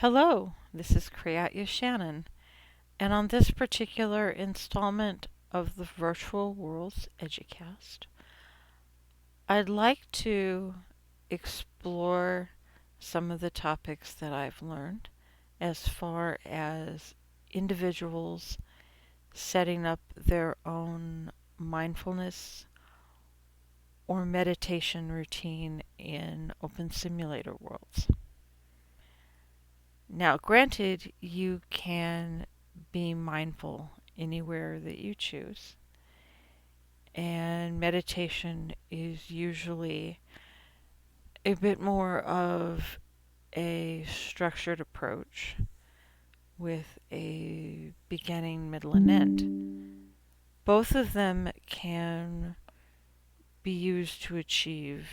Hello, this is Kreatya Shannon, and on this particular installment of the Virtual Worlds Educast, I'd like to explore some of the topics that I've learned as far as individuals setting up their own mindfulness or meditation routine in open simulator worlds. Now, granted, you can be mindful anywhere that you choose, and meditation is usually a bit more of a structured approach with a beginning, middle, and end. Both of them can be used to achieve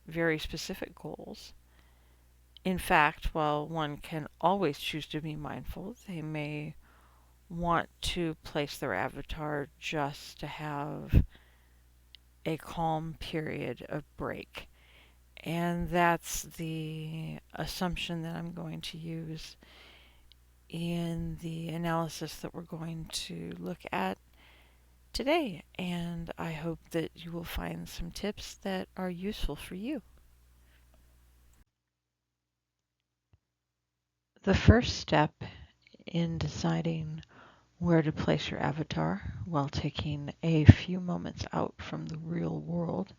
very specific goals. In fact, while one can always choose to be mindful, they may want to place their avatar just to have a calm period of break. And that's the assumption that I'm going to use in the analysis that we're going to look at today. And I hope that you will find some tips that are useful for you. The first step in deciding where to place your avatar while taking a few moments out from the real world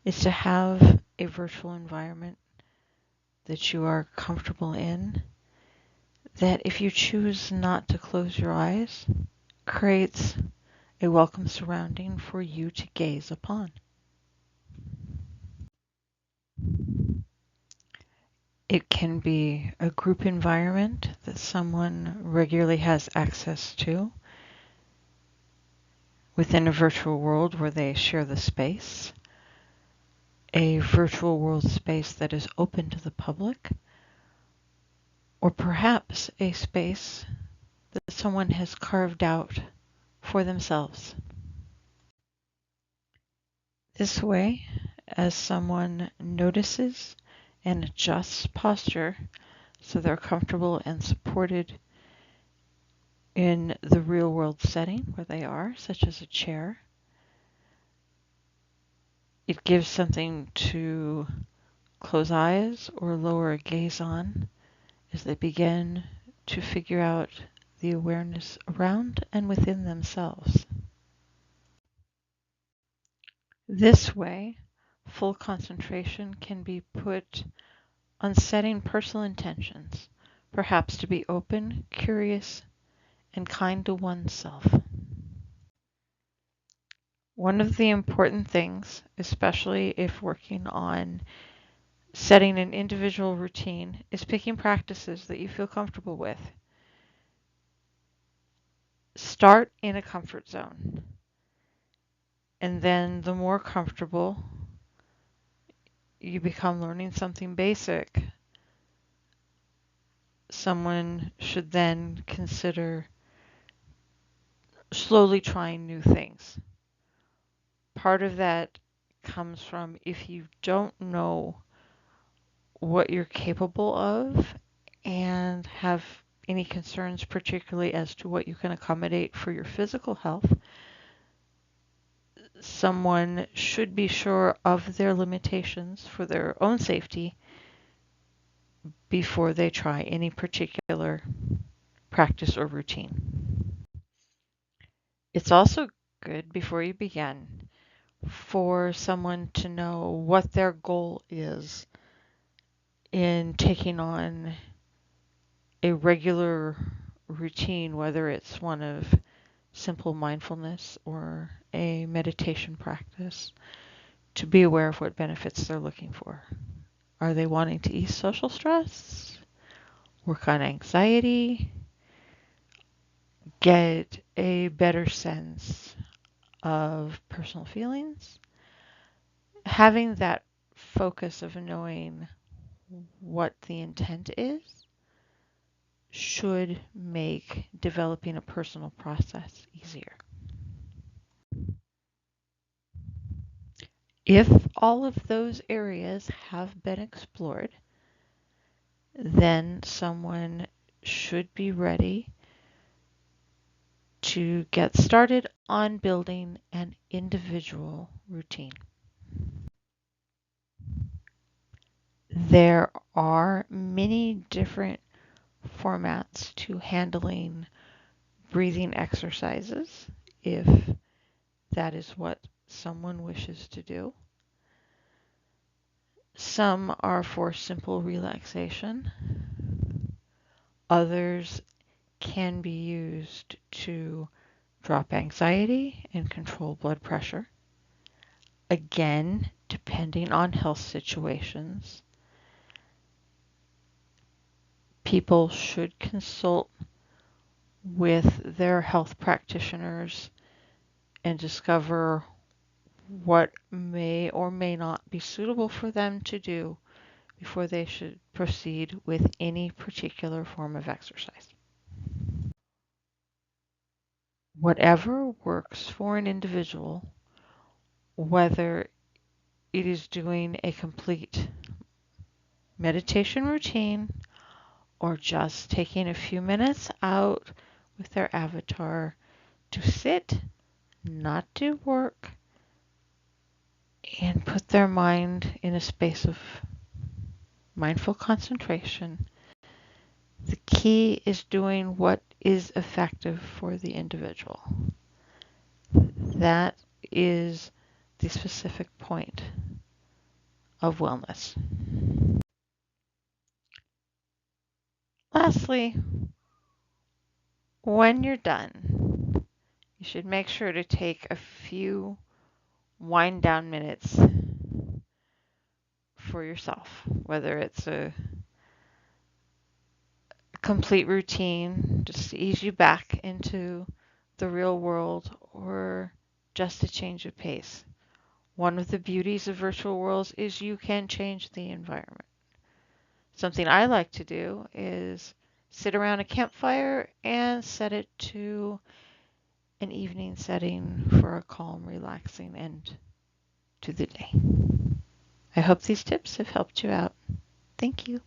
is to have a virtual environment that you are comfortable in, that if you choose not to close your eyes, creates a welcome surrounding for you to gaze upon. It can be a group environment that someone regularly has access to within a virtual world where they share the space, a virtual world space that is open to the public, or perhaps a space that someone has carved out for themselves. This way, as someone notices and adjusts posture so they're comfortable and supported in the real world setting where they are, such as a chair, it gives something to close eyes or lower a gaze on as they begin to figure out the awareness around and within themselves. This way, full concentration can be put on setting personal intentions, perhaps to be open, curious, and kind to oneself. One of the important things, especially if working on setting an individual routine, is picking practices that you feel comfortable with. Start in a comfort zone, and then the more comfortable you become learning something basic, someone should then consider slowly trying new things. Part of that comes from if you don't know what you're capable of and have any concerns, particularly as to what you can accommodate for your physical health, someone should be sure of their limitations for their own safety before they try any particular practice or routine. It's also good before you begin for someone to know what their goal is in taking on a regular routine, whether it's one of simple mindfulness or a meditation practice, to be aware of what benefits they're looking for. Are they wanting to ease social stress, work on anxiety, get a better sense of personal feelings? Having that focus of knowing what the intent is should make developing a personal process easier. If all of those areas have been explored, then someone should be ready to get started on building an individual routine. There are many different formats to handling breathing exercises if that is what someone wishes to do. Some are for simple relaxation. Others can be used to drop anxiety and control blood pressure. Again, depending on health situations, people should consult with their health practitioners and discover what may or may not be suitable for them to do before they should proceed with any particular form of exercise. Whatever works for an individual, whether it is doing a complete meditation routine or just taking a few minutes out with their avatar to sit, not do work, and put their mind in a space of mindful concentration. The key is doing what is effective for the individual. That is the specific point of wellness. Lastly, when you're done, you should make sure to take a few wind down minutes for yourself, whether it's a complete routine just to ease you back into the real world or just a change of pace. One of the beauties of virtual worlds is you can change the environment. Something I like to do is sit around a campfire and set it to an evening setting for a calm, relaxing end to the day. I hope these tips have helped you out. Thank you.